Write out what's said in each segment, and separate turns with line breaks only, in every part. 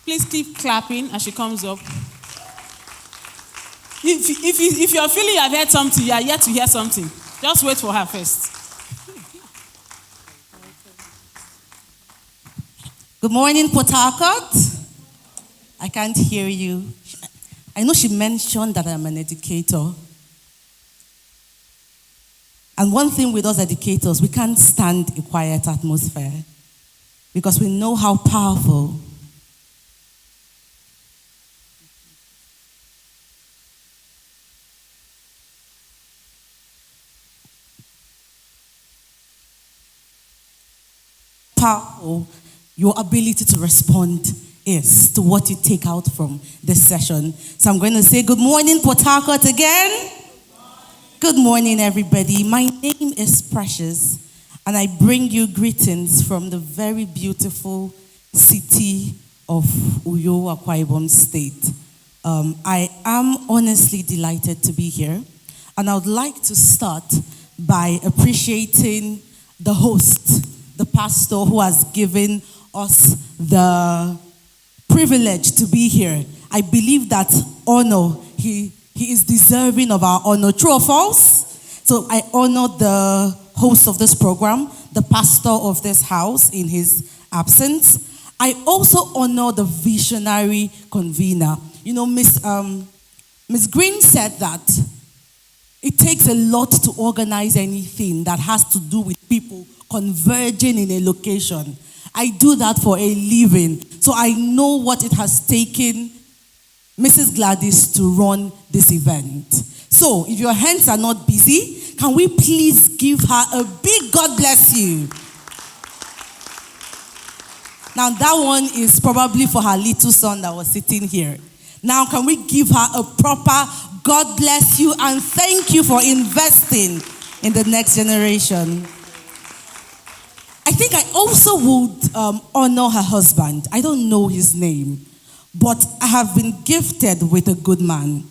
Please keep clapping as she comes up. If you're feeling you have heard something, you are yet to hear something. Just wait for her first.
Good morning, Port Harcourt. I can't hear you. I know she mentioned that I'm an educator. And one thing with us educators, we can't stand a quiet atmosphere because we know how powerful your ability to respond is to what you take out from this session. So I'm going to say good morning, Port Harcourt again. Good morning, everybody. My name is Precious, and I bring you greetings from the very beautiful city of Uyo, Akwa Ibom State. I am honestly delighted to be here, and I would like to start by appreciating the host, the pastor who has given us the privilege to be here. I believe that honor, he is deserving of our honor. True or false? So I honor the host of this program, the pastor of this house in his absence. I also honor the visionary convener. You know, Miss Green said that it takes a lot to organize anything that has to do with people converging in a location. I do that for a living, so I know what it has taken Mrs. Gladys to run this event. So, if your hands are not busy, can we please give her a big God bless you? Now, that one is probably for her little son that was sitting here. Now, can we give her a proper God bless you and thank you for investing in the next generation? I think I also would honor her husband. I don't know his name, but I have been gifted with a good man.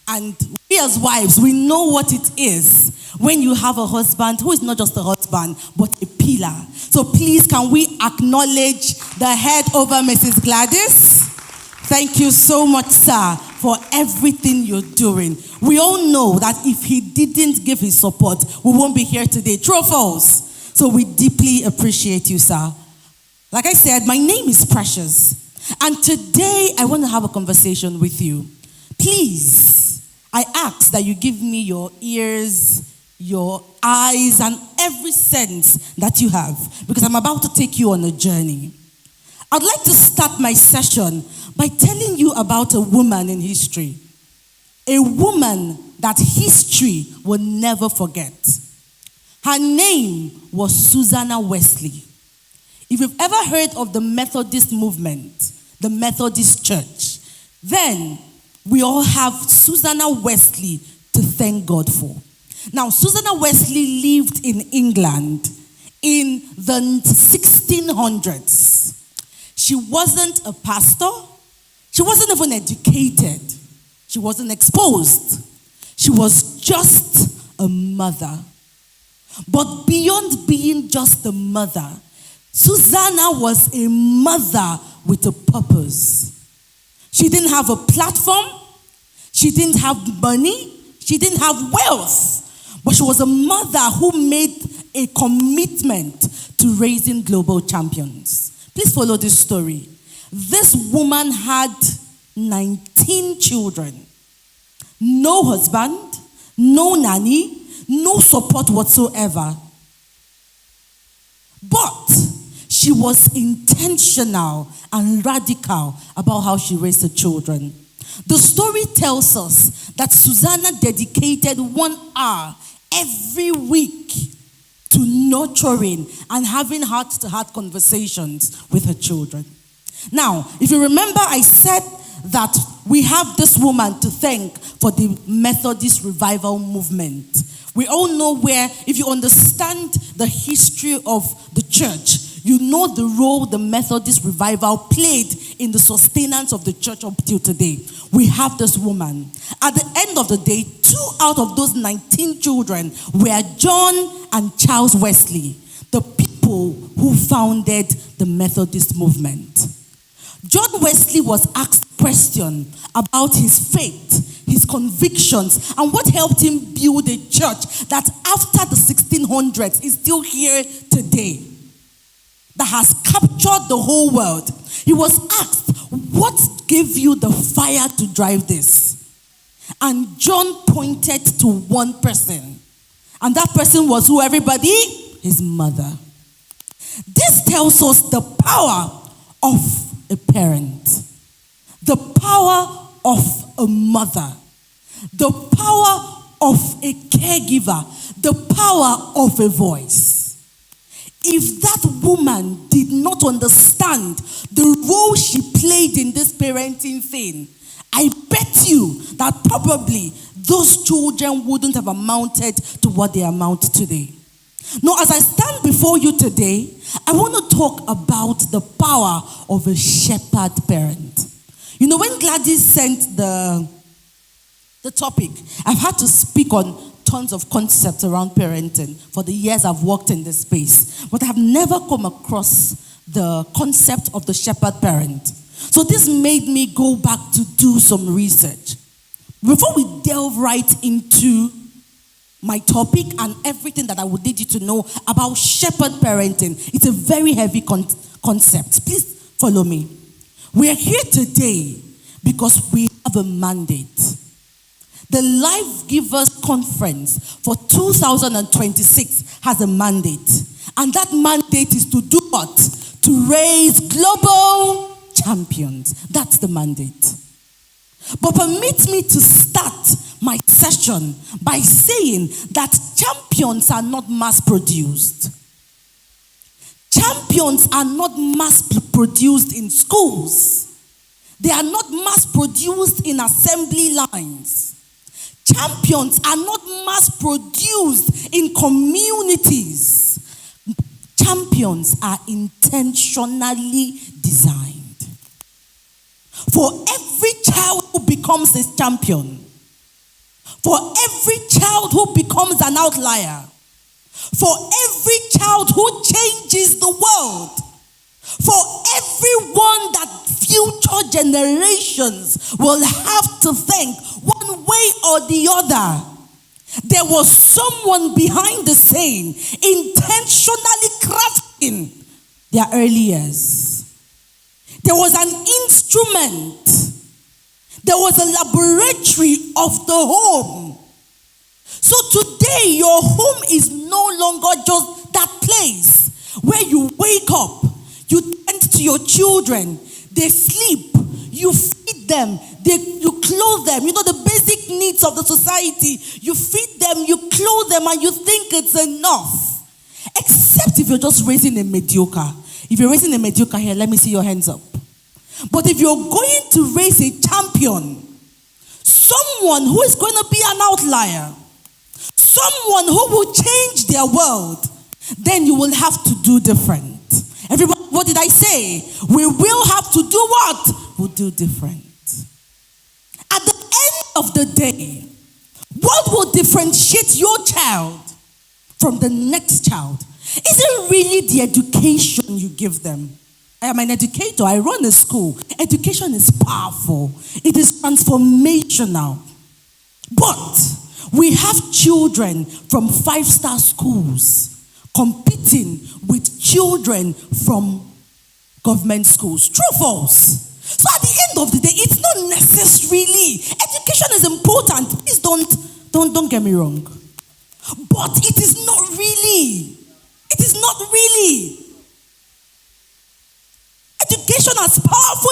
And we as wives, we know what it is when you have a husband who is not just a husband, but a pillar. So please, can we acknowledge the head over Mrs. Gladys? Thank you so much, sir, for everything you're doing. We all know that if he didn't give his support, we won't be here today. True or false? So we deeply appreciate you, sir. Like I said, my name is Precious. And today, I want to have a conversation with you. Please, I ask that you give me your ears, your eyes, and every sense that you have, because I'm about to take you on a journey. I'd like to start my session by telling you about a woman in history. A woman that history will never forget. Her name was Susanna Wesley. If you've ever heard of the Methodist movement, the Methodist Church, then we all have Susanna Wesley to thank God for. Now, Susanna Wesley lived in England in the 1600s. She wasn't a pastor. She wasn't even educated. She wasn't exposed. She was just a mother. But beyond being just a mother, Susanna was a mother with a purpose. She didn't have a platform. She didn't have money. She didn't have wealth. But she was a mother who made a commitment to raising global champions. Please follow this story. This woman had 19 children. No husband, no nanny, no support whatsoever. But she was intentional and radical about how she raised her children. The story tells us that Susanna dedicated 1 hour every week to nurturing and having heart-to-heart conversations with her children. Now, if you remember, I said that we have this woman to thank for the Methodist revival movement. We all know where, if you understand the history of the church, you know the role the Methodist revival played in the sustenance of the church up till today. We have this woman. At the end of the day, 2 out of those 19 children were John and Charles Wesley, the people who founded the Methodist movement. John Wesley was asked a question about his faith, his convictions, and what helped him build a church that after the 1600s is still here today, that has captured the whole world. He was asked, what gave you the fire to drive this? And John pointed to one person. And that person was who, everybody? His mother. This tells us the power of a parent, the power of a mother, the power of a caregiver, the power of a voice. If that woman did not understand the role she played in this parenting thing, I bet you that probably those children wouldn't have amounted to what they amount today. Now, as I stand before you today, I want to talk about the power of a shepherd parent. You know, when Gladys sent the topic, I've had to speak on tons of concepts around parenting for the years I've worked in this space, but I've never come across the concept of the shepherd parent. So this made me go back to do some research. Before we delve right into my topic and everything that I would need you to know about shepherd parenting, it's a very heavy concept. Please follow me. We are here today because we have a mandate. The Life Givers Conference for 2026 has a mandate. And that mandate is to do what? To raise global champions. That's the mandate. But permit me to start my session by saying that champions are not mass-produced. Champions are not mass-produced in schools. They are not mass-produced in assembly lines. Champions are not mass-produced in communities. Champions are intentionally designed. For every child who becomes a champion, for every child who becomes an outlier, for every child who changes the world, for everyone that future generations will have to thank one way or the other, there was someone behind the scene intentionally crafting their early years. There was an instrument. There was a laboratory of the home. So today, your home is no longer just that place where you wake up, you tend to your children, they sleep, you feed them, you clothe them. You know the basic needs of the society. You feed them, you clothe them, and you think it's enough. Except if you're just raising a mediocre. If you're raising a mediocre here, let me see your hands up. But if you're going to raise a champion, someone who is going to be an outlier, someone who will change their world, then you will have to do different. Everybody, what did I say? We will have to do what? We'll do different. At the end of the day, what will differentiate your child from the next child isn't really the education you give them. I am an educator. I run a school. Education is powerful. It is transformational. But we have children from 5-star schools competing with children from government schools. True or false? So at the end of the day, it's not necessarily. Education is important. Please don't get me wrong. But it is not really. It is not really. Education, as powerful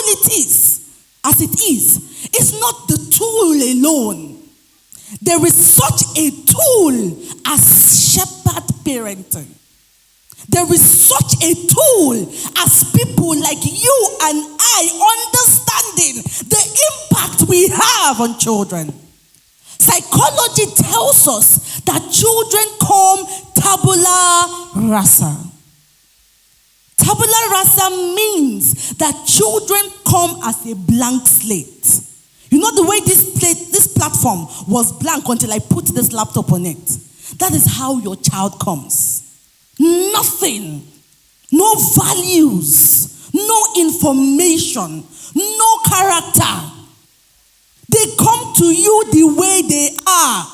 as it is not the tool alone. There is such a tool as shepherd parenting. There is such a tool as people like you and I understanding the impact we have on children. Psychology tells us that children come tabula rasa. Tabula rasa means that children come as a blank slate. You know the way this platform was blank until I put this laptop on it. That is how your child comes. Nothing. No values. no information, no character. They come to you the way they are.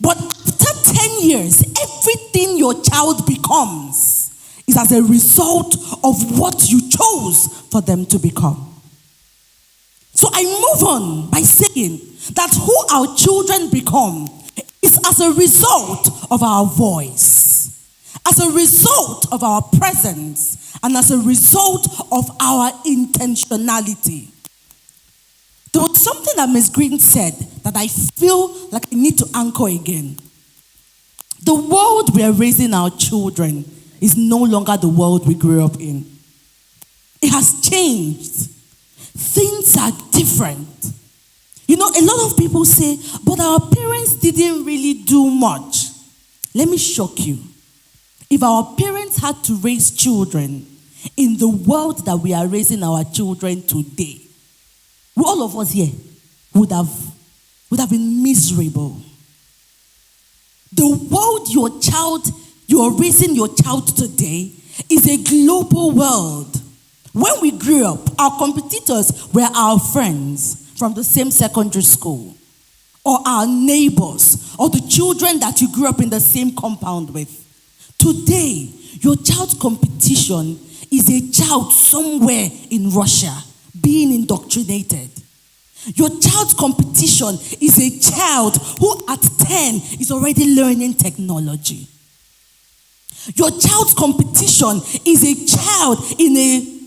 But after 10 years, everything your child becomes is as a result of what you chose for them to become. So I move on by saying that who our children become is as a result of our voice, as a result of our presence, and as a result of our intentionality. There was something that Ms. Green said that I feel like I need to anchor again. The world we are raising our children is no longer the world we grew up in. It has changed. Things are different. You know, a lot of people say, but our parents didn't really do much. Let me shock you. If our parents had to raise children in the world that we are raising our children today, all of us here would have been miserable. The world you're raising your child today is a global world. When we grew up, our competitors were our friends from the same secondary school, or our neighbors, or the children that you grew up in the same compound with. Today, your child's competition is a child somewhere in Russia being indoctrinated. Your child's competition is a child who at 10 is already learning technology. Your child's competition is a child in a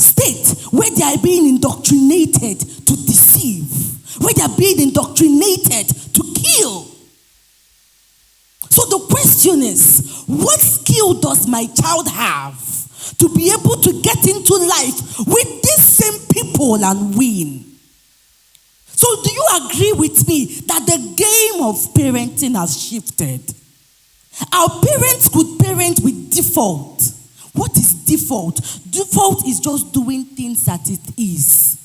state where they are being indoctrinated to deceive, where they are being indoctrinated to kill. So the question is, what skill does my child have to be able to get into life with these same people and win? So do you agree with me that the game of parenting has shifted? Our parents could parent with default. What is default? Default is just doing things as it is.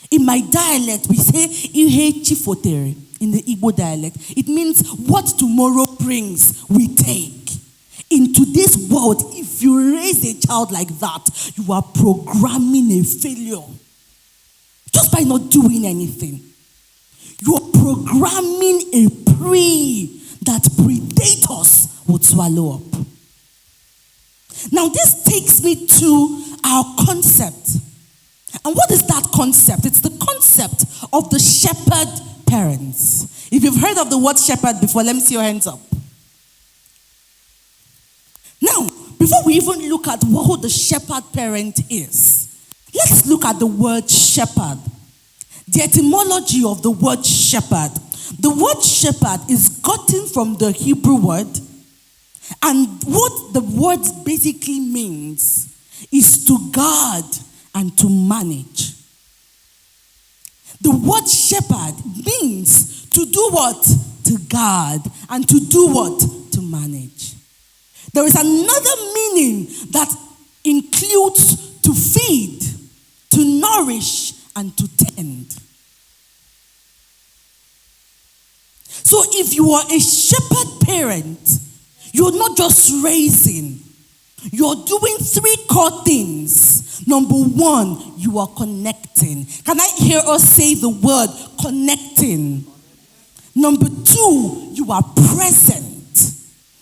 In my dialect, we say, ihe chifotere. In the Igbo dialect, it means what tomorrow brings, we take. In today's world, if you raise a child like that, you are programming a failure. Just by not doing anything. You're programming a prey that predators would swallow up. Now, this takes me to our concept. And what is that concept? It's the concept of the shepherd parents. If you've heard of the word shepherd before, let me see your hands up. Now, before we even look at who the shepherd parent is, let's look at the word shepherd. The etymology of the word shepherd. The word shepherd is gotten from the Hebrew word, and what the word basically means is to guard and to manage. The word shepherd means to do what? To guard, and to do what? To manage. There is another meaning that includes to feed, to nourish, and to tend. So if you are a shepherd parent, you're not just raising. You're doing 3 core things. Number 1, you are connecting. Can I hear us say the word connecting? Number 2, you are present.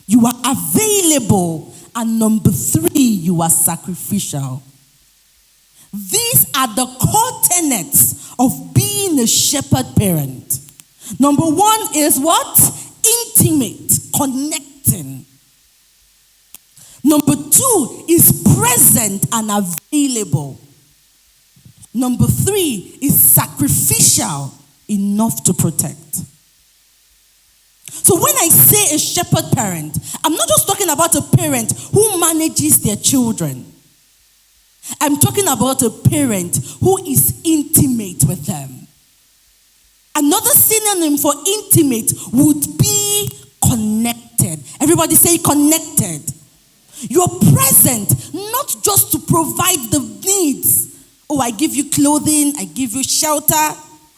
You are available. And number 3, you are sacrificial. These are the core tenets of being a shepherd parent. Number 1 is what? Intimate, connecting. Number 2 is present and available. Number 3 is sacrificial, enough to protect. So when I say a shepherd parent, I'm not just talking about a parent who manages their children. I'm talking about a parent who is intimate with them. Another synonym for intimate would be connected. Everybody say connected. You're present, not just to provide the needs. Oh, I give you clothing, I give you shelter,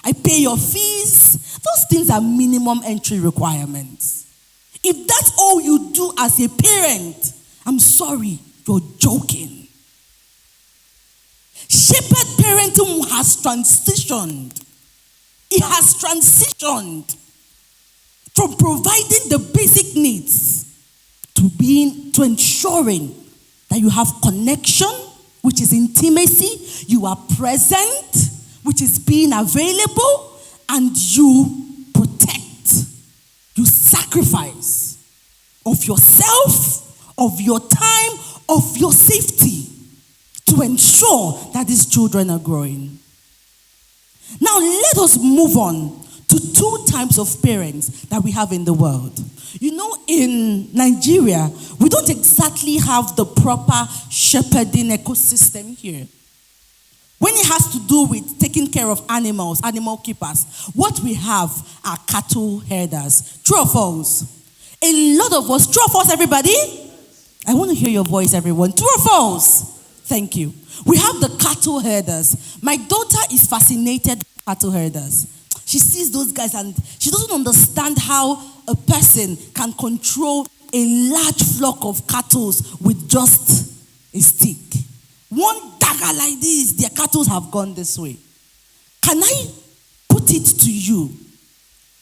I pay your fees. Those things are minimum entry requirements. If that's all you do as a parent, I'm sorry, you're joking. shepherd parenting has transitioned. It has transitioned from providing the basic needs to ensuring that you have connection, which is intimacy, you are present, which is being available, and you protect, you sacrifice of yourself, of your time, of your safety to ensure that these children are growing. Now let us move on to two types of parents that we have in the world. You know, in Nigeria, we don't exactly have the proper shepherding ecosystem here. When it has to do with taking care of animals, animal keepers, what we have are cattle herders. True or false? A lot of us, true or false, everybody? I want to hear your voice, everyone. True or false? Thank you. We have the cattle herders. My daughter is fascinated with cattle herders. She sees those guys and she doesn't understand how a person can control a large flock of cattle with just a stick. One dagger like this, their cattle have gone this way. Can I put it to you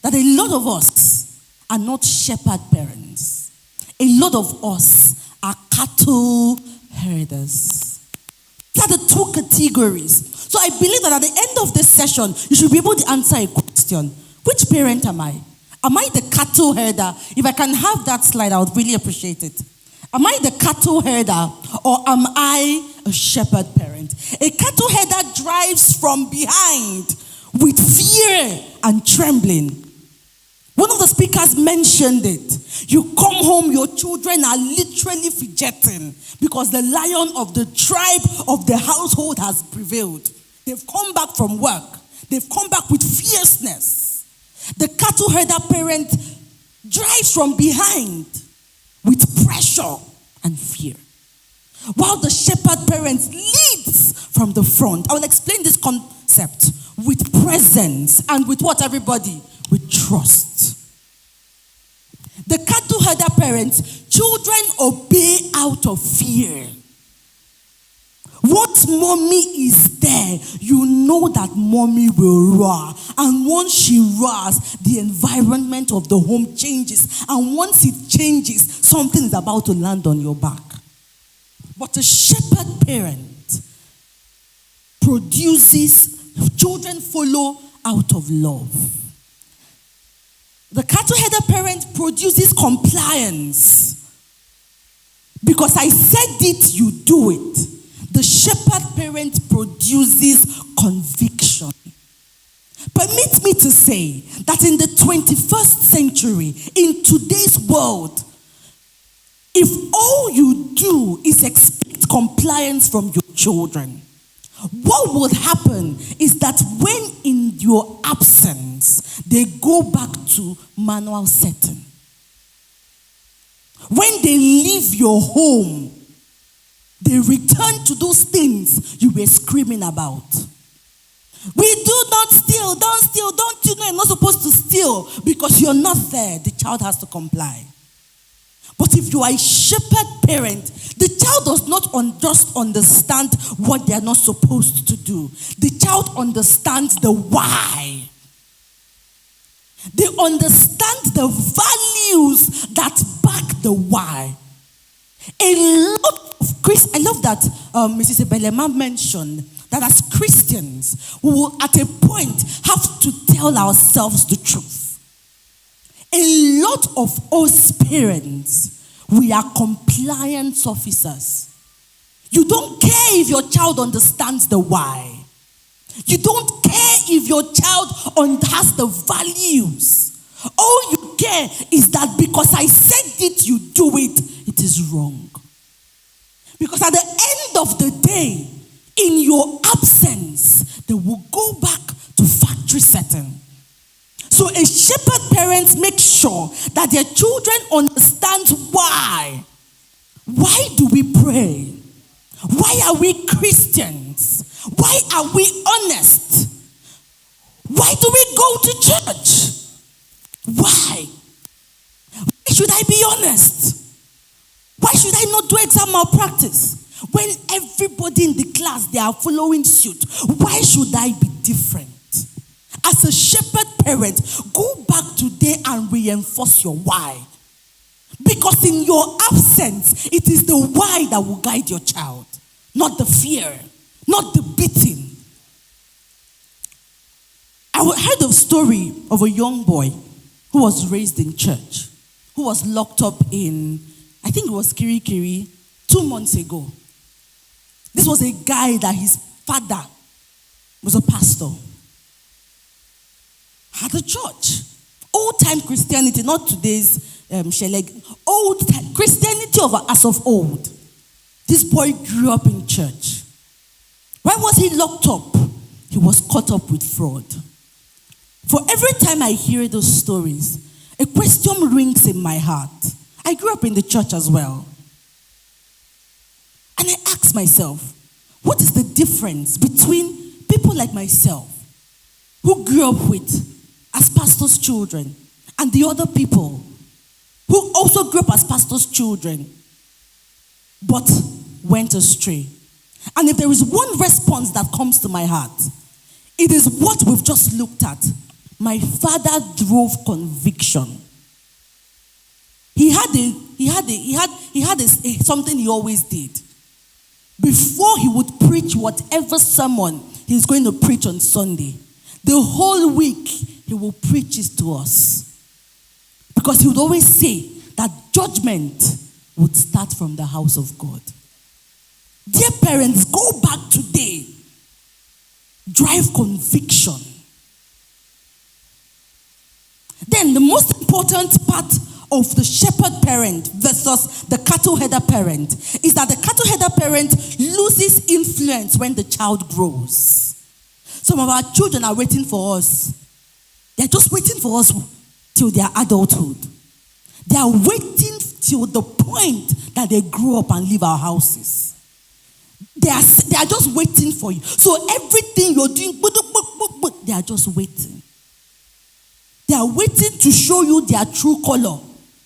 that a lot of us are not shepherd parents? A lot of us are cattle herders. These are the two categories. So I believe that at the end of this session, you should be able to answer a question. Which parent am I? Am I the cattle herder? If I can have that slide, I would really appreciate it. Am I the cattle herder or am I a shepherd parent? A cattle herder drives from behind with fear and trembling. One of the speakers mentioned it. You come home, your children are literally fidgeting because the lion of the tribe of the household has prevailed. They've come back from work. They've come back with fierceness. The cattle herder parent drives from behind with pressure and fear, while the shepherd parent leads from the front. I will explain this concept with presence and with what, everybody? With trust. The cattle herder parents, children obey out of fear. Once mommy is there, you know that mommy will roar. And once she roars, the environment of the home changes. And once it changes, something is about to land on your back. But a shepherd parent produces, children follow out of love. The cattle herder parent produces compliance. Because I said it, you do it. The shepherd parent produces conviction. Permit me to say that in the 21st century, in today's world, if all you do is expect compliance from your children, what will happen is that when in your absence, they go back to manual setting. When they leave your home, they return to those things you were screaming about. We do not steal, don't you know you're not supposed to steal because you're not there. The child has to comply. But if you are a shepherd parent, the child does not just understand what they are not supposed to do. The child understands the why. They understand the values that back the why. A lot of Christians, I love that Mrs. Ebelema mentioned that as Christians, we will at a point have to tell ourselves the truth. A lot of us parents, we are compliance officers. You don't care if your child understands the why. You don't care if your child has the values. All you care is that because I said it, you do it. It is wrong. Because at the end of the day, in your absence, they will go back to factory setting. So a shepherd parent makes sure that their children understand why. Why do we pray? Why are we Christians? Why are we honest? Why do we go to church? Why? Why should I be honest? Why should I not do exam malpractice? When everybody in the class, they are following suit, why should I be different? As a shepherd parent, go back today and reinforce your why. Because in your absence, it is the why that will guide your child, not the fear, not the beating. I heard a story of a young boy who was raised in church, who was locked up in, I think it was Kirikiri, 2 months ago. This was a guy that his father was a pastor, had a church. Old-time Christianity, not today's old-time Christianity as of old. This boy grew up in church. Why was he locked up? He was caught up with fraud. For every time I hear those stories, a question rings in my heart. I grew up in the church as well. And I ask myself, what is the difference between people like myself, who grew up with as pastors' children, and the other people who also grew up as pastors' children, but went astray? And if there is one response that comes to my heart, it is what we've just looked at. My father drove conviction. He had something he always did. Before he would preach whatever sermon he's going to preach on Sunday, the whole week he will preach it to us. Because he would always say that judgment would start from the house of God. Dear parents, go back today. Drive conviction. Then the most important part of the shepherd parent versus the cattle header parent is that the cattle header parent loses influence when the child grows. Some of our children are waiting for us. They're just waiting for us till their adulthood. They are waiting till the point that they grow up and leave our houses. They are just waiting for you. So everything you're doing, they are just waiting. They are waiting to show you their true color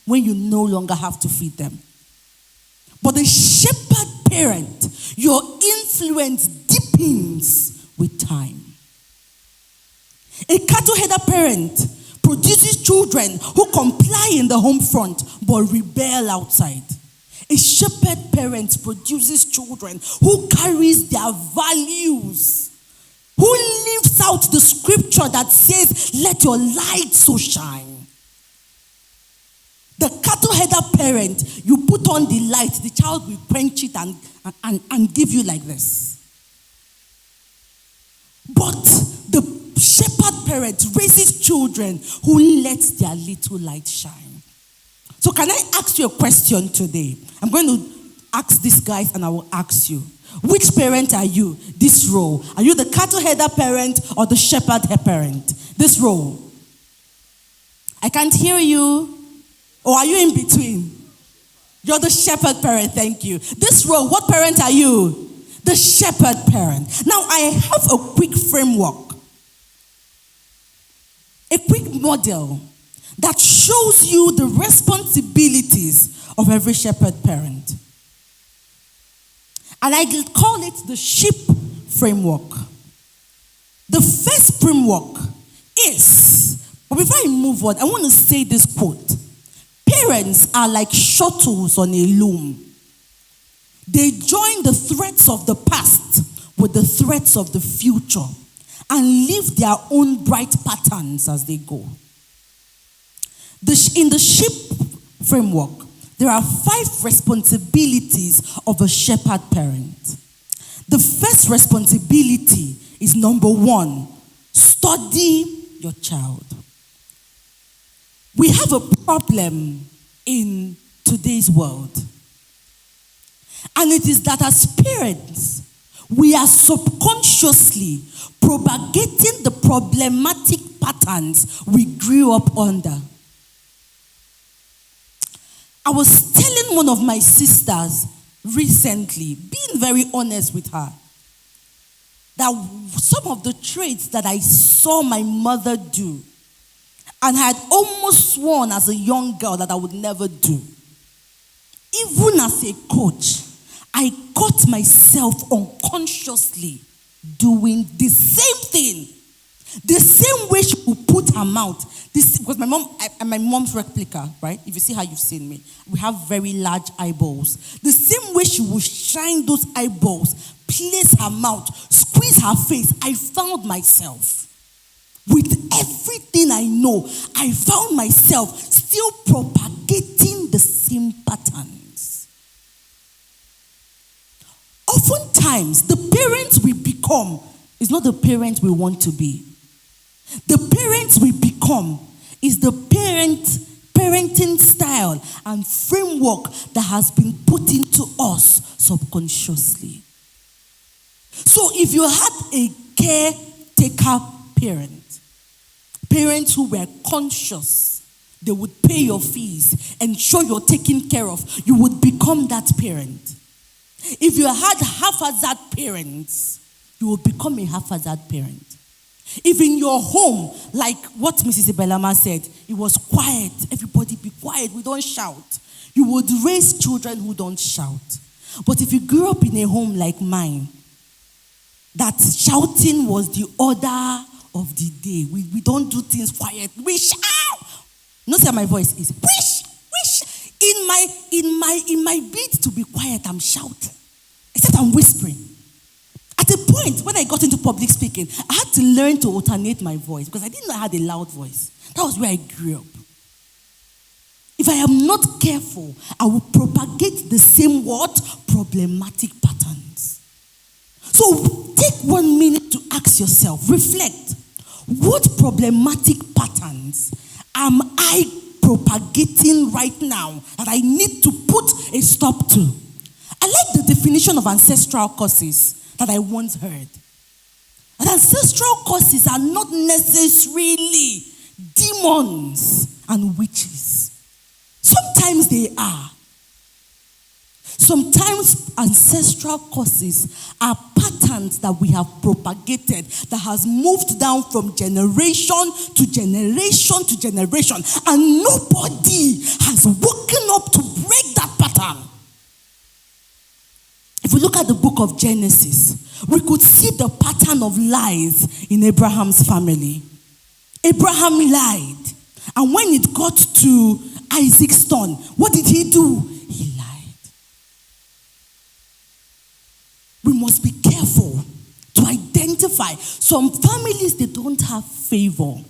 when you no longer have to feed them. But the shepherd parent, your influence deepens with time. A cattle header parent produces children who comply in the home front but rebel outside. A shepherd parent produces children who carries their values, who lives out the scripture that says, let your light so shine. The cattle header parent, you put on the light, the child will quench it and give you like this. But the shepherd parent raises children who let their little light shine. So can I ask you a question today? I'm going to ask these guys and I will ask you. Which parent are you? This row. Are you the cattle header parent or the shepherd parent? This row. I can't hear you. Or are you in between? You're the shepherd parent, thank you. This row, what parent are you? The shepherd parent. Now I have a quick framework. A quick model that shows you the responsibilities of every shepherd parent. And I call it the sheep framework. The first framework is, but before I move on, I want to say this quote. Parents are like shuttles on a loom. They join the threats of the past with the threats of the future and leave their own bright patterns as they go. In the sheep framework, there are 5 responsibilities of a shepherd parent. The first responsibility is number 1, study your child. We have a problem in today's world. And it is that as parents, we are subconsciously propagating the problematic patterns we grew up under. I was telling one of my sisters recently, being very honest with her, that some of the traits that I saw my mother do, and I had almost sworn as a young girl that I would never do. Even as a coach, I caught myself unconsciously doing the same thing. The same way she would put her mouth. This because my mom's replica, right? If you see how you've seen me, we have very large eyeballs. The same way she would shine those eyeballs, place her mouth, squeeze her face. I found myself with everything I know. I found myself still propagating the same patterns. Oftentimes, the parents we become is not the parents we want to be. The parents we become is the parenting style and framework that has been put into us subconsciously. So if you had a caretaker parents who were conscious, they would pay your fees, ensure you're taken care of, you would become that parent. If you had haphazard parents, you will become a haphazard parent. If in your home, like what Mrs. Ibelama said, it was quiet, everybody be quiet, we don't shout, you would raise children who don't shout. But if you grew up in a home like mine, that shouting was the order of the day. We don't do things quiet, we shout. Notice how my voice is, wish. In my bid to be quiet, I'm shouting. Except I'm whispering. At a point, when I got into public speaking, I had to learn to alternate my voice because I didn't know I had a loud voice. That was where I grew up. If I am not careful, I will propagate the same problematic patterns. So take 1 minute to ask yourself, reflect, what problematic patterns am I propagating right now that I need to put a stop to? I like the definition of ancestral causes that I once heard. And ancestral causes are not necessarily demons and witches. Sometimes they are. Sometimes ancestral causes are patterns that we have propagated that has moved down from generation to generation to generation, and nobody has woken up to break that pattern. If we look at the book of Genesis, we could see the pattern of lies in Abraham's family. Abraham lied. And when it got to Isaac's turn, what did he do? He lied. We must be careful to identify. Some families, they don't have favor.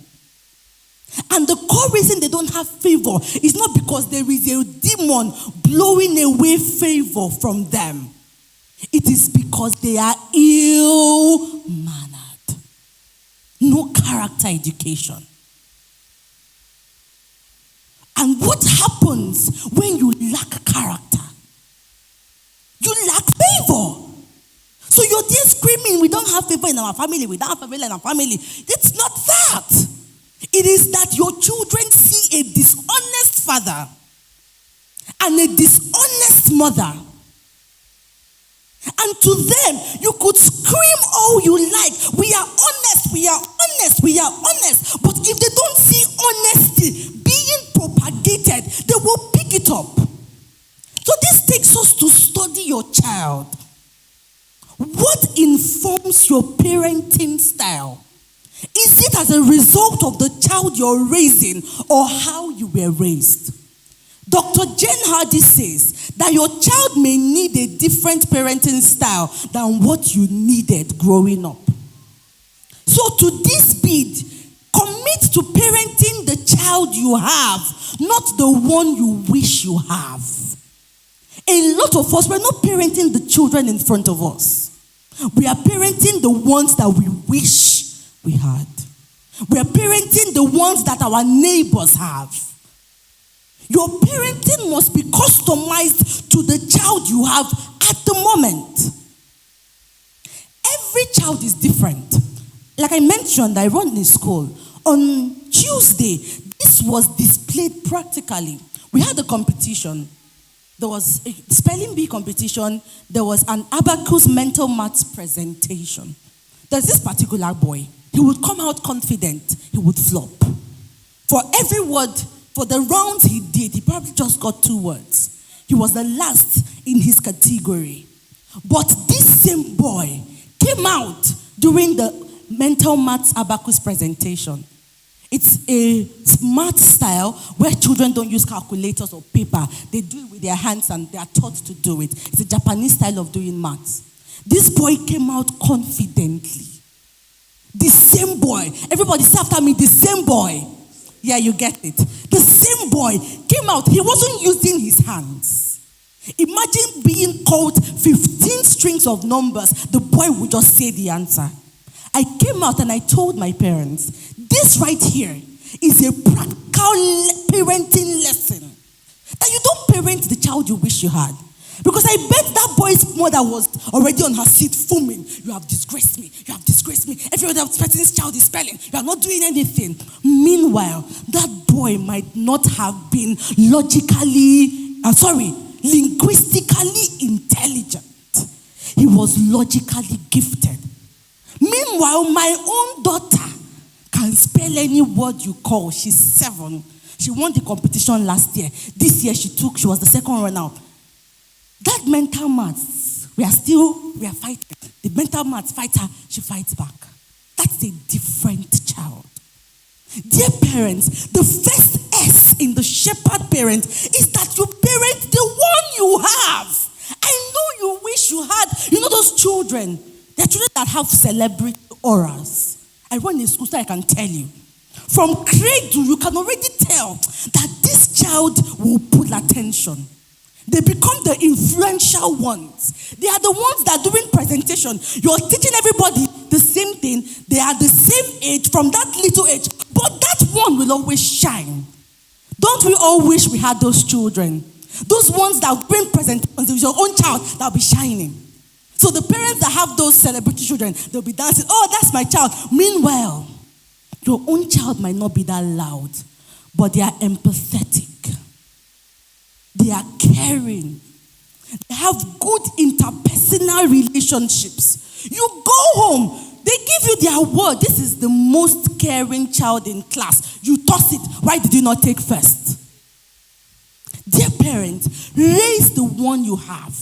And the core reason they don't have favor is not because there is a demon blowing away favor from them. It is because they are ill-mannered. No character education. And what happens when you lack character? You lack favor. So you're there screaming, we don't have favor in our family, we don't have favor in our family. It's not that. It is that your children see a dishonest father and a dishonest mother. And to them, you could scream all you like. We are honest, we are honest, we are honest. But if they don't see honesty being propagated, they will pick it up. So this takes us to study your child. What informs your parenting style? Is it as a result of the child you're raising or how you were raised? Dr. Jen Hardy says that your child may need a different parenting style than what you needed growing up. So to this bid, commit to parenting the child you have, not the one you wish you have. A lot of us, we're not parenting the children in front of us. We are parenting the ones that we wish we had. We are parenting the ones that our neighbors have. Your parenting must be customized to the child you have at the moment. Every child is different. Like I mentioned, I run in school. On Tuesday, this was displayed practically. We had a competition. There was a spelling bee competition. There was an abacus mental maths presentation. There's this particular boy. He would come out confident. He would flop. For every word, for the rounds he did, he probably just got 2 words. He was the last in his category. But this same boy came out during the mental maths abacus presentation. It's a smart style where children don't use calculators or paper. They do it with their hands and they are taught to do it. It's a Japanese style of doing maths. This boy came out confidently. The same boy. Everybody say after me, the same boy. Yeah, you get it. The same boy came out. He wasn't using his hands. Imagine being called 15 strings of numbers. The boy would just say the answer. I came out and I told my parents, this right here is a practical parenting lesson. That you don't parent the child you wish you had. Because I bet that boy's mother was already on her seat fuming. You have disgraced me. You have disgraced me. Every other person's child is spelling. You are not doing anything. Meanwhile, that boy might not have been linguistically intelligent. He was logically gifted. Meanwhile, my own daughter can spell any word you call. She's 7. She won the competition last year. This year she was the second runner. That mental maths, we are fighting. The mental maths fighter, she fights back. That's a different child. Dear parents, the first S in the shepherd parent is that you parent the one you have. I know you wish you had, those children. They're children that have celebrity auras. I run a school so I can tell you. From cradle, you can already tell that this child will pull attention. They become the influential ones. They are the ones that during presentation, you're teaching everybody the same thing. They are the same age, from that little age. But that one will always shine. Don't we all wish we had those children? Those ones that bring presentations, with your own child, that'll be shining. So the parents that have those celebrity children, they'll be dancing, oh, that's my child. Meanwhile, your own child might not be that loud, but they are empathetic. They are caring. They have good interpersonal relationships. You go home, they give you their word. This is the most caring child in class. You toss it. Why did you not take first? Dear parents, raise the one you have.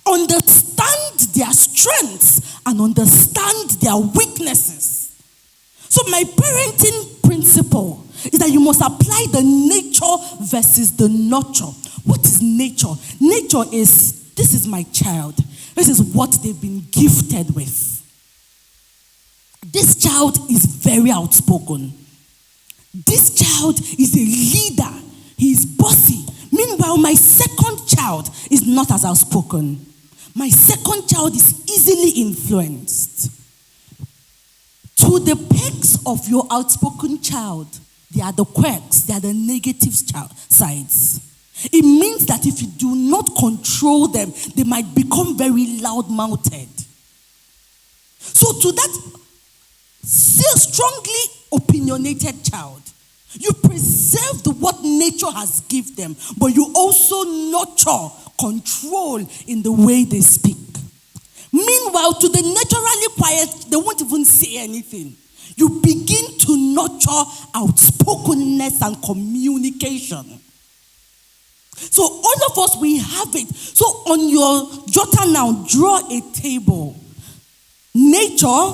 Understand their strengths and understand their weaknesses. So my parenting principle is that you must apply the nature versus the nurture. What is nature? Nature is, this is my child. This is what they've been gifted with. This child is very outspoken. This child is a leader. He is bossy. Meanwhile, my second child is not as outspoken. My second child is easily influenced. To the pegs of your outspoken child, they are the quirks, they are the negative sides. It means that if you do not control them, they might become very loud-mouthed. So to that still strongly opinionated child, you preserve what nature has given them, but you also nurture control in the way they speak. Meanwhile, to the naturally quiet, they won't even say anything. You begin to nurture outspokenness and communication. So all of us, we have it. So on your jotter now, draw a table. Nature,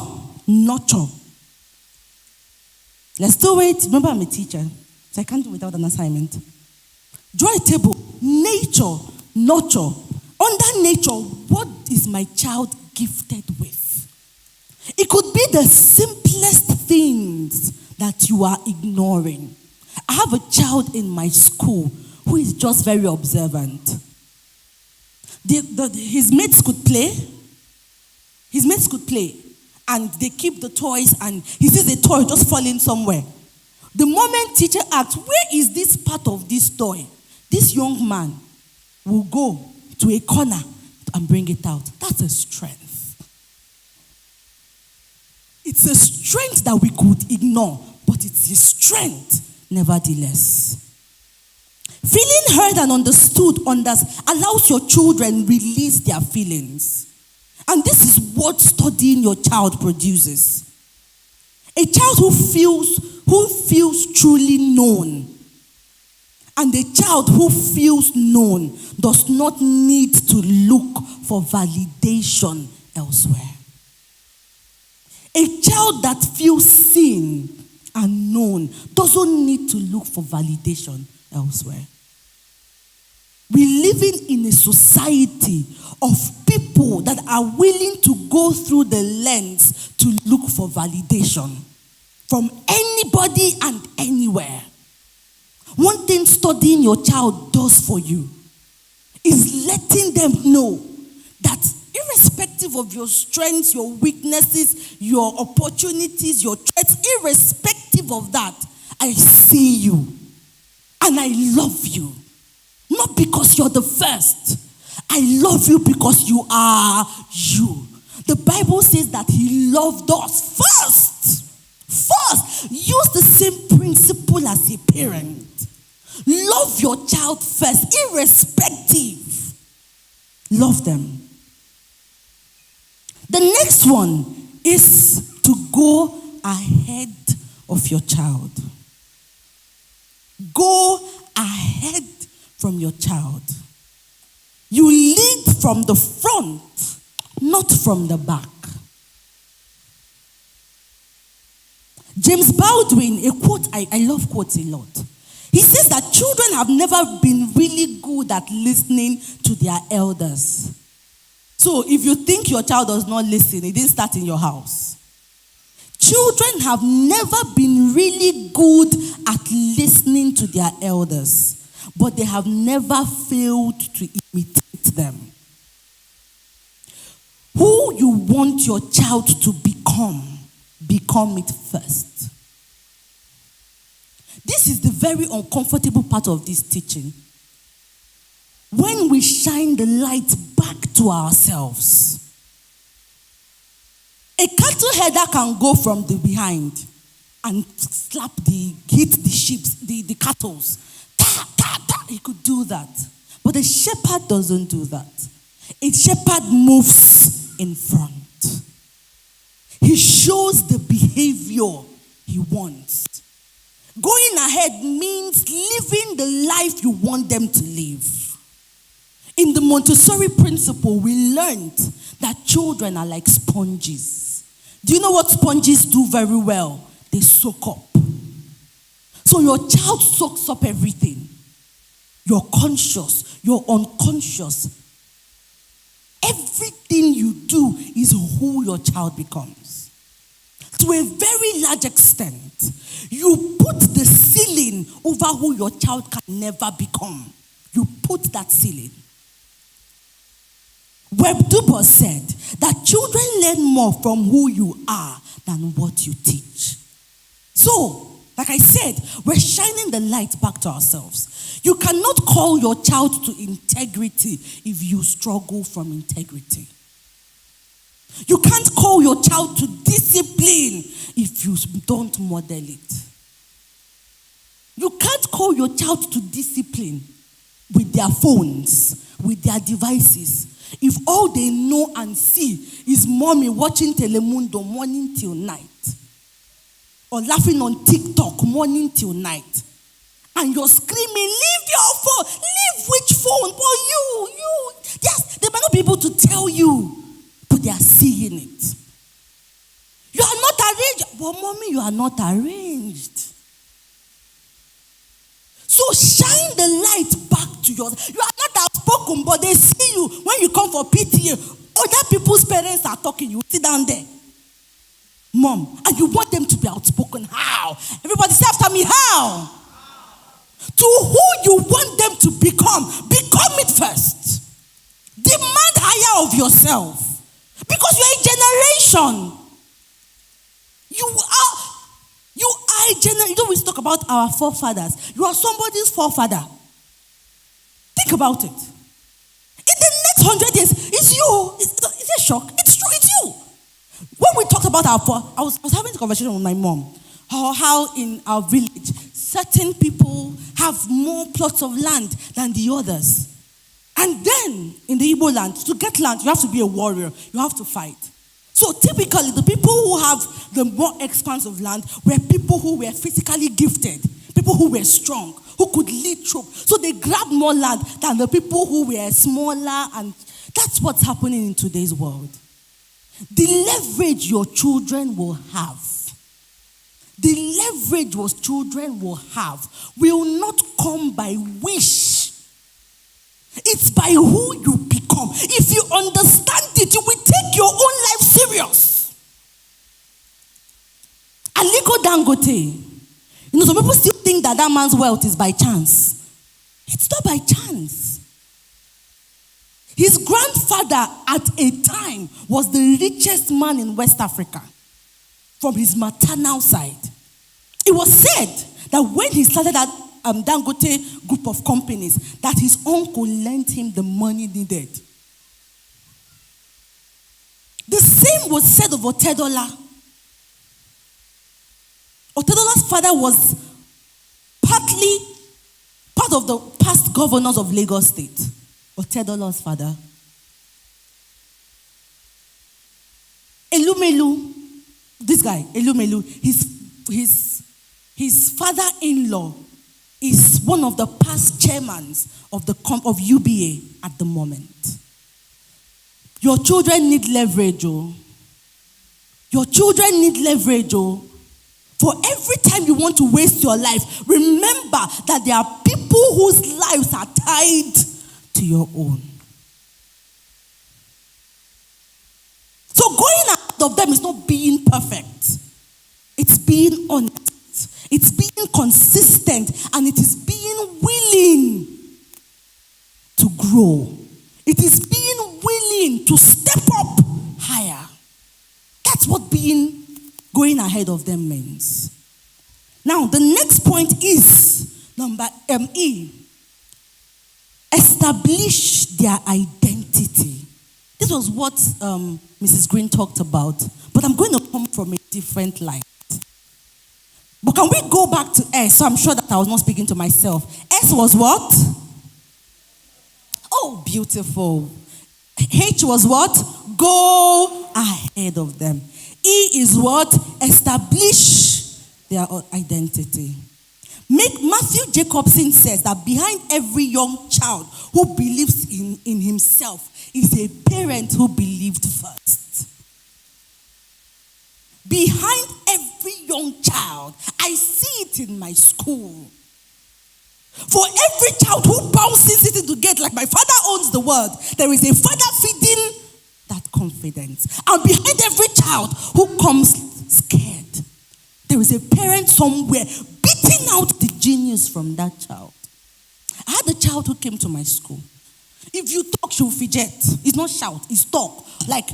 nurture. Let's do it. Remember, I'm a teacher, so I can't do it without an assignment. Draw a table. Nature, nurture. Under nature, what is my child gifted with? It could be the simplest things that you are ignoring. I have a child in my school who is just very observant. His mates could play. His mates could play. And they keep the toys, and he sees a toy just falling somewhere. The moment teacher asks, where is this part of this toy? This young man will go to a corner and bring it out. That's a strength. It's a strength that we could ignore, but it's a strength nevertheless. Feeling heard and understood allows your children release their feelings. And this is what studying your child produces. A child who feels truly known And the child who feels known does not need to look for validation elsewhere. A child that feels seen and known doesn't need to look for validation elsewhere. We're living in a society of people that are willing to go through the lens to look for validation from anybody and anywhere. One thing studying your child does for you is letting them know that irrespective of your strengths, your weaknesses, your opportunities, your threats, irrespective of that, I see you and I love you. Not because you're the first. I love you because you are you. The Bible says that he loved us first. First, use the same principle as a parent. Love your child first, irrespective. Love them. The next one is to go ahead of your child. Go ahead from your child. You lead from the front, not from the back. James Baldwin, a quote, I love quotes a lot. He says that children have never been really good at listening to their elders. So if you think your child does not listen, it didn't start in your house. Children have never been really good at listening to their elders, but they have never failed to imitate them. Who you want your child to become it first. This is the very uncomfortable part of this teaching. When we shine the light back to ourselves. A cattle header can go from the behind and hit the sheep, the cattle. He could do that. But a shepherd doesn't do that. A shepherd moves in front. He shows the behavior he wants. Going ahead means living the life you want them to live. In the Montessori principle, we learned that children are like sponges. Do you know what sponges do very well? They soak up. So your child soaks up everything. Your conscious, your unconscious. Everything you do is who your child becomes. To a very large extent, you put the ceiling over who your child can never become. You put that ceiling. Webb Dubois said that children learn more from who you are than what you teach. So, like I said, we're shining the light back to ourselves. You cannot call your child to integrity if you struggle from integrity. You can't call your child to discipline if you don't model it. You can't call your child to discipline with their phones, with their devices, if all they know and see is mommy watching Telemundo morning till night, or laughing on TikTok morning till night, and you're screaming, leave your phone, leave which phone? But yes, they might not be able to tell you, but they are seeing it. You are not arranged. But mommy, you are not arranged. So shine the light back to yours. You are not outspoken, but they see you when you come for PTA. Other people's parents are talking. You sit down there. Mom, and you want them to be outspoken. How? Everybody say after me, how? To who you want them to become it first. Demand higher of yourself. Because you're a generation. You are a generation. You know, we talk about our forefathers. You are somebody's forefather. Think about it. In the next 100 years, it's you. It's a shock. It's true. It's you. When we talked about I was having a conversation with my mom. How in our village, certain people have more plots of land than the others. And then, in the Igbo land, to get land, you have to be a warrior. You have to fight. So typically, the people who have the more expanse of land were people who were physically gifted, people who were strong, who could lead troops. So they grabbed more land than the people who were smaller, and that's what's happening in today's world. The leverage your children will have, will not come by wish. It's by who you become. If you understand it, you will take your own life serious. Aliko Dangote. Some people still think that man's wealth is by chance. It's not by chance. His grandfather at a time was the richest man in West Africa from his maternal side. It was said that when he started that Dangote group of companies, that his uncle lent him the money needed. The same was said of Otedola. Otedola's father was part of the past governors of Lagos State. Otedola's father. Elumelu, this guy, Elumelu, his father-in-law is one of the past chairmen of UBA at the moment. Your children need leverage, oh. Your children need leverage, oh. For every time you want to waste your life, remember that there are people whose lives are tied to your own. So going out of them is not being perfect. It's being honest. It's being consistent, and it is being willing to grow. It is being willing to step up higher. That's what going ahead of them means. Now, the next point is number E. Establish their identity. This was what Mrs. Green talked about, but I'm going to come from a different light. But can we go back to S? So I'm sure that I was not speaking to myself. S was what? Oh, beautiful. H was what? Go ahead of them. E is what? Establish their identity. Matthew Jacobson says that behind every young child who believes in himself is a parent who believed first. Behind every young child, I see it in my school. For every child who bounces it into gate like my father owns the world, there is a father feeding that confidence. And behind every child who comes scared, there is a parent somewhere beating out the genius from that child. I had a child who came to my school. If you talk, she will fidget. It's not shout, it's talk. Like,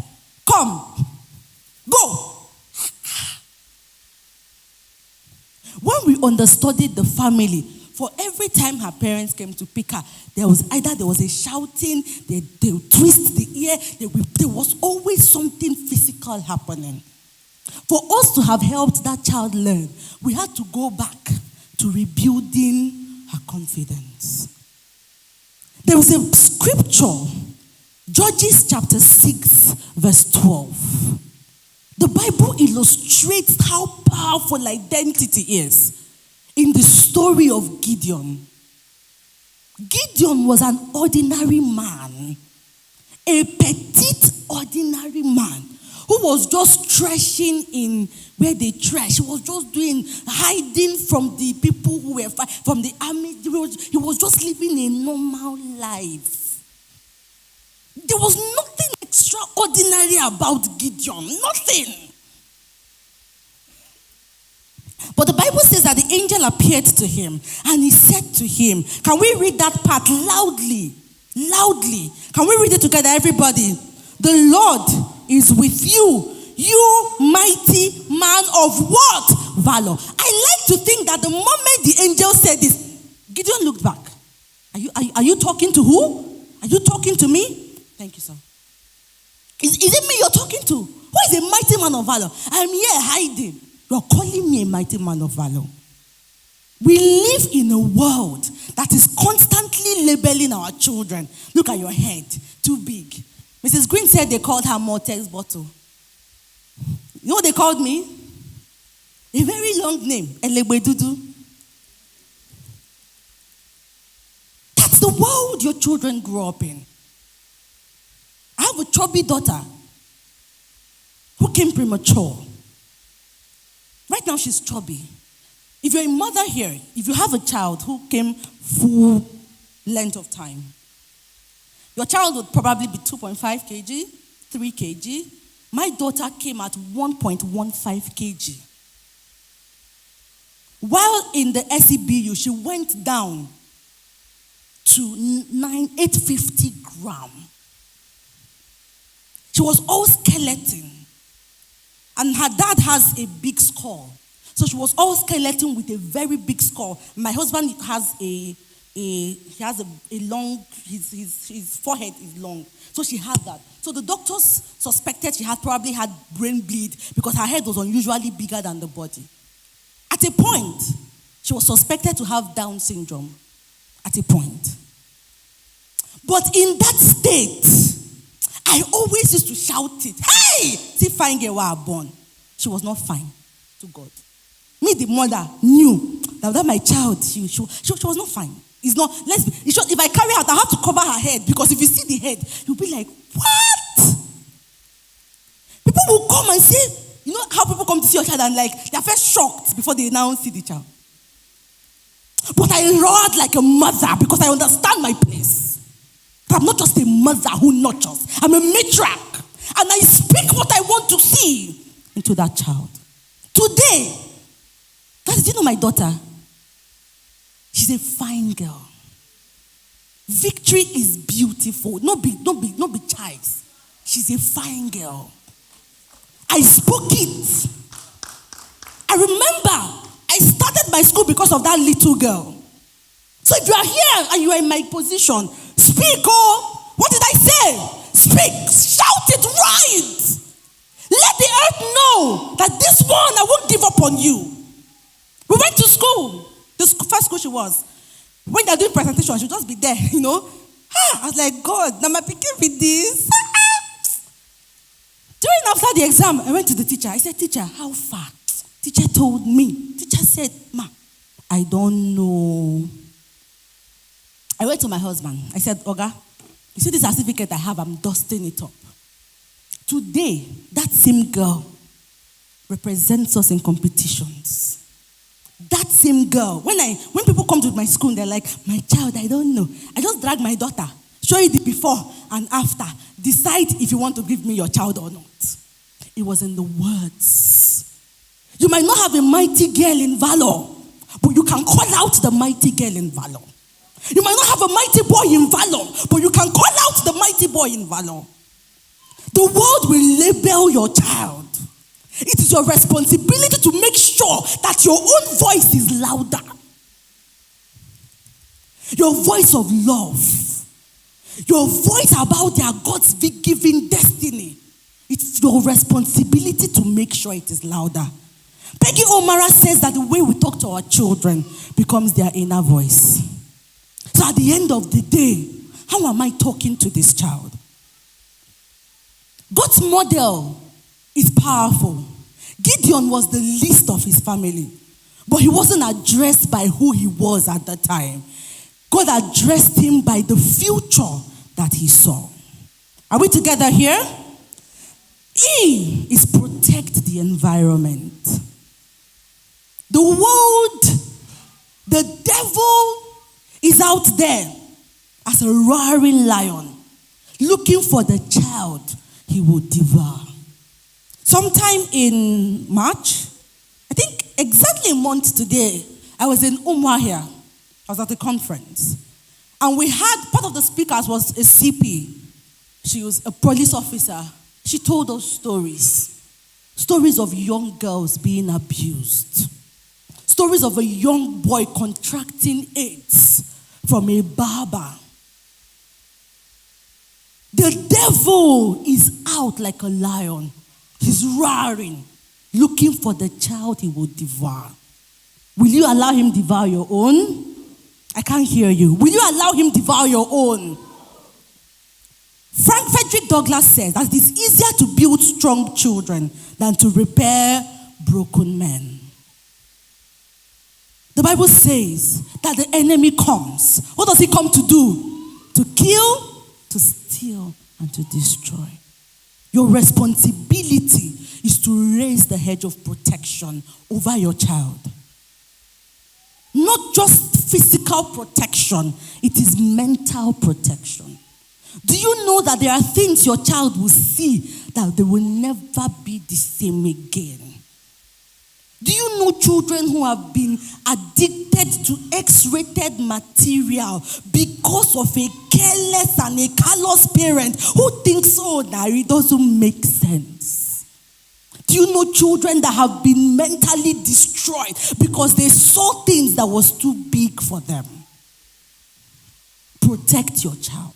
come, go. When we understudied the family, for every time her parents came to pick her, there was a shouting, they would twist the ear, there was always something physical happening. For us to have helped that child learn, we had to go back to rebuilding her confidence. There was a scripture, Judges chapter 6, verse 12. The Bible illustrates how powerful identity is in the story of Gideon. Gideon was an ordinary man, a petite ordinary man who was just threshing in where they thresh. He was just hiding from the people who were from the army. He was just living a normal life. There was nothing extraordinary about Gideon. Nothing. But the Bible says that the angel appeared to him and he said to him, can we read that part loudly? Loudly. Can we read it together, everybody? The Lord is with you, you mighty man of what? Valor. I like to think that the moment the angel said this, Gideon looked back. Are you talking to who? Are you talking to me? Thank you, sir. Is it me you're talking to? Who is a mighty man of valor? I'm here hiding. You're calling me a mighty man of valor. We live in a world that is constantly labeling our children. Look at your head, too big. Mrs. Green said they called her Mortex bottle. You know what they called me? A very long name, Elegbedudu. world your children grow up in. I have a chubby daughter who came premature. Right now she's chubby. If you're a mother here, if you have a child who came full length of time, your child would probably be 2.5 kg, 3 kg. My daughter came at 1.15 kg. While in the SEBU, she went down to 850 grams. She was all skeleton. And her dad has a big skull. So she was all skeleton with a very big skull. My husband has a long, his forehead is long. So she had that. So the doctors suspected she had probably had brain bleed because her head was unusually bigger than the body. At a point, she was suspected to have Down syndrome. At a point. But in that state, I always used to shout it. Hey! See, fine girl was born. She was not fine to God. Me, the mother, knew that my child, she was not fine. It's not, if I carry her out, I have to cover her head because if you see the head, you'll be like, what? People will come and say, you know how people come to see your child and they're first shocked before they now see the child. But I roared like a mother because I understand my place. I'm not just a mother who nurtures. I'm a matriarch. And I speak what I want to see into that child. Today, guys, do you know my daughter? She's a fine girl. Victory is beautiful. Not be chives. She's a fine girl. I spoke it. I remember I started my school because of that little girl. So if you are here and you are in my position, speak, oh, what did I say? Speak, shout it right. Let the earth know that this one, I won't give up on you. We went to school. The first school she was. When they're doing presentation, she'll just be there, you know. I was like, God, now my picking with this. During after the exam, I went to the teacher. I said, teacher, how far? Teacher told me. Teacher said, ma, I don't know. I went to my husband. I said, Oga, you see this certificate I have, I'm dusting it up. Today, that same girl represents us in competitions. That same girl. When people come to my school, they're like, my child, I don't know. I just drag my daughter. Show you the before and after. Decide if you want to give me your child or not. It was in the words. You might not have a mighty girl in valor, but you can call out the mighty girl in valor. You might not have a mighty boy in valor, but you can call out the mighty boy in valor. The world will label your child. It is your responsibility to make sure that your own voice is louder. Your voice of love. Your voice about their God's given destiny. It's your responsibility to make sure it is louder. Peggy O'Mara says that the way we talk to our children becomes their inner voice. So at the end of the day, how am I talking to this child? God's model is powerful. Gideon was the least of his family, but he wasn't addressed by who he was at the time. God addressed him by the future that he saw. Are we together here? E is protect the environment. The world, the devil is out there as a roaring lion, looking for the child he will devour. Sometime in March, I think exactly a month today, I was in Umuahia. I was at a conference. And we had, part of the speakers was a CP. She was a police officer. She told us stories. Stories of young girls being abused. Stories of a young boy contracting AIDS from a barber. The devil is out like a lion. He's roaring, looking for the child he will devour. Will you allow him devour your own? I can't hear you. Will you allow him devour your own? Frank Frederick Douglass says that it's easier to build strong children than to repair broken men. The Bible says that the enemy comes. What does he come to do? To kill, to steal, and to destroy. Your responsibility is to raise the hedge of protection over your child. Not just physical protection, it is mental protection. Do you know that there are things your child will see that they will never be the same again? Do you know children who have been addicted to X-rated material because of a careless and a callous parent who thinks, oh, now it doesn't make sense? Do you know children that have been mentally destroyed because they saw things that was too big for them? Protect your child.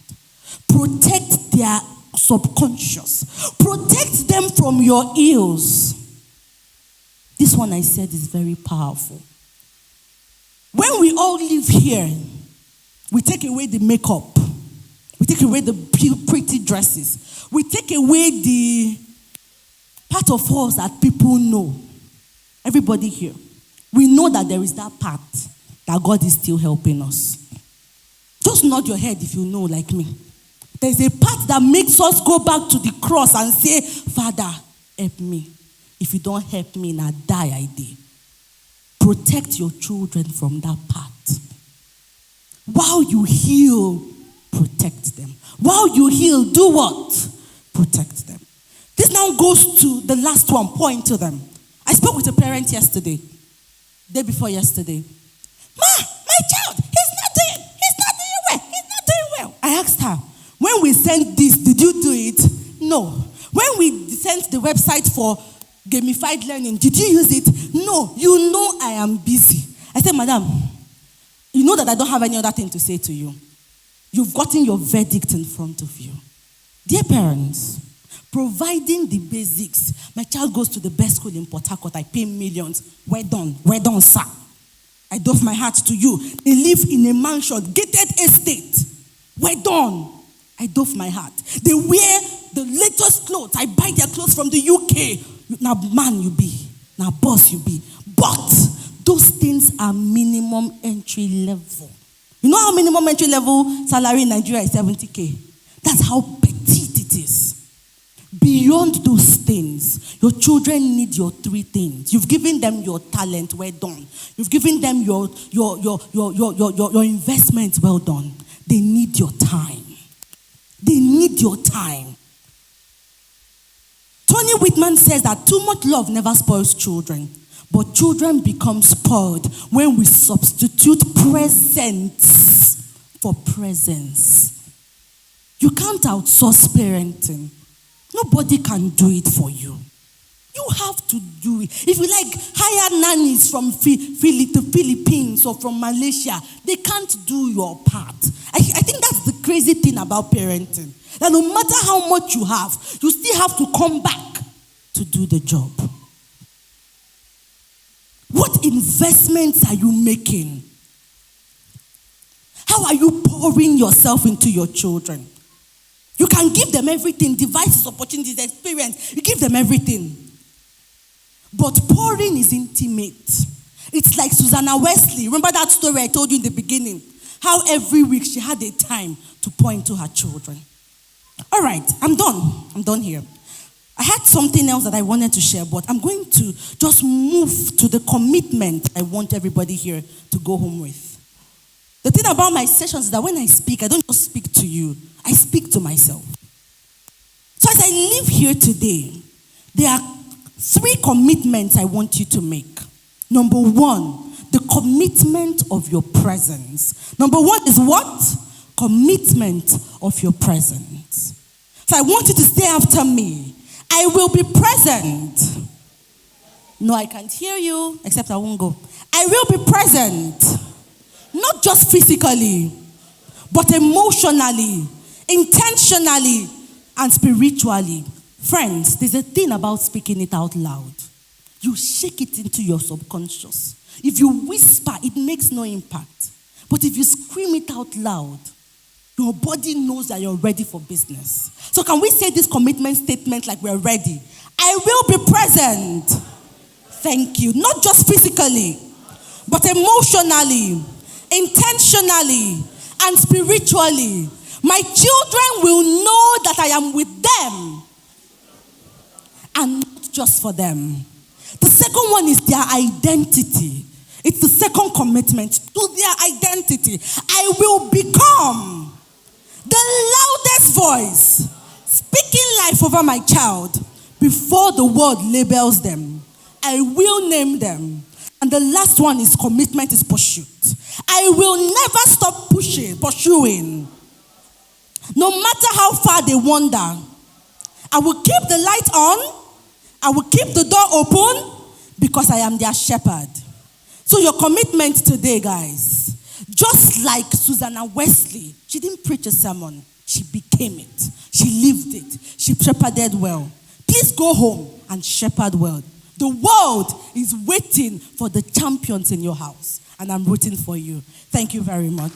Protect their subconscious. Protect them from your ills. This one I said is very powerful. When we all live here, we take away the makeup. We take away the pretty dresses. We take away the part of us that people know. Everybody here. We know that there is that part that God is still helping us. Just nod your head if you know, like me. There's a part that makes us go back to the cross and say, Father, help me. If you don't help me, now die I did. Protect your children from that part. While you heal, protect them. While you heal, do what? Protect them. This now goes to the last one, point to them. I spoke with a parent yesterday, day before yesterday. Ma, my child, he's not doing well. I asked her, when we sent this, did you do it? No. When we sent the website for gamified learning, did you use it? No. You know I am busy. I said, Madam, you know that I don't have any other thing to say to you. You've gotten your verdict in front of you. Dear parents, providing the basics, my child goes to the best school in Port Harcourt, I pay millions. Well done, sir. I doff my hat to you. They live in a mansion, gated estate. Well done. I doff my hat. They wear the latest clothes. I buy their clothes from the UK. Now man you be. Now boss you be. But those things are minimum entry level. You know how minimum entry level salary in Nigeria is 70K? That's how petite it is. Beyond those things, your children need your three things. You've given them your talent, well done. You've given them your investment, well done. They need your time. They need your time. Tony Whitman says that too much love never spoils children, but children become spoiled when we substitute presence for presence. You can't outsource parenting. Nobody can do it for you. You have to do it. If you like, hire nannies from the Philippines or from Malaysia. They can't do your part. I think that's the crazy thing about parenting. That no matter how much you have, you still have to come back to do the job. What investments are you making? How are you pouring yourself into your children? You can give them everything, devices, opportunities, experience. You give them everything. But pouring is intimate. It's like Susanna Wesley. Remember that story I told you in the beginning? How every week she had a time to pour into her children. All right, I'm done here. I had something else that I wanted to share, but I'm going to just move to the commitment I want everybody here to go home with. The thing about my sessions is that when I speak, I don't just speak to you. I speak to myself. So as I live here today, there are 3 commitments I want you to make. Number 1, the commitment of your presence. Number 1 is what? Commitment of your presence. So I want you to say after me, I will be present. No, I can't hear you, except I won't go. I will be present. Not just physically, but emotionally, intentionally, and spiritually. Friends, there's a thing about speaking it out loud. You shake it into your subconscious. If you whisper, it makes no impact. But if you scream it out loud, your body knows that you're ready for business. So can we say this commitment statement like we're ready? I will be present. Thank you. Not just physically, but emotionally, intentionally, and spiritually. My children will know that I am with them and not just for them. The second one is their identity. It's the second commitment to their identity. I will become the loudest voice speaking life over my child before the world labels them. I will name them. And the last one is commitment is pursuit. I will never stop pursuing. No matter how far they wander, I will keep the light on. I will keep the door open because I am their shepherd. So your commitment today, guys, just like Susanna Wesley, she didn't preach a sermon. She became it. She lived it. She shepherded well. Please go home and shepherd well. The world is waiting for the champions in your house, and I'm rooting for you. Thank you very much.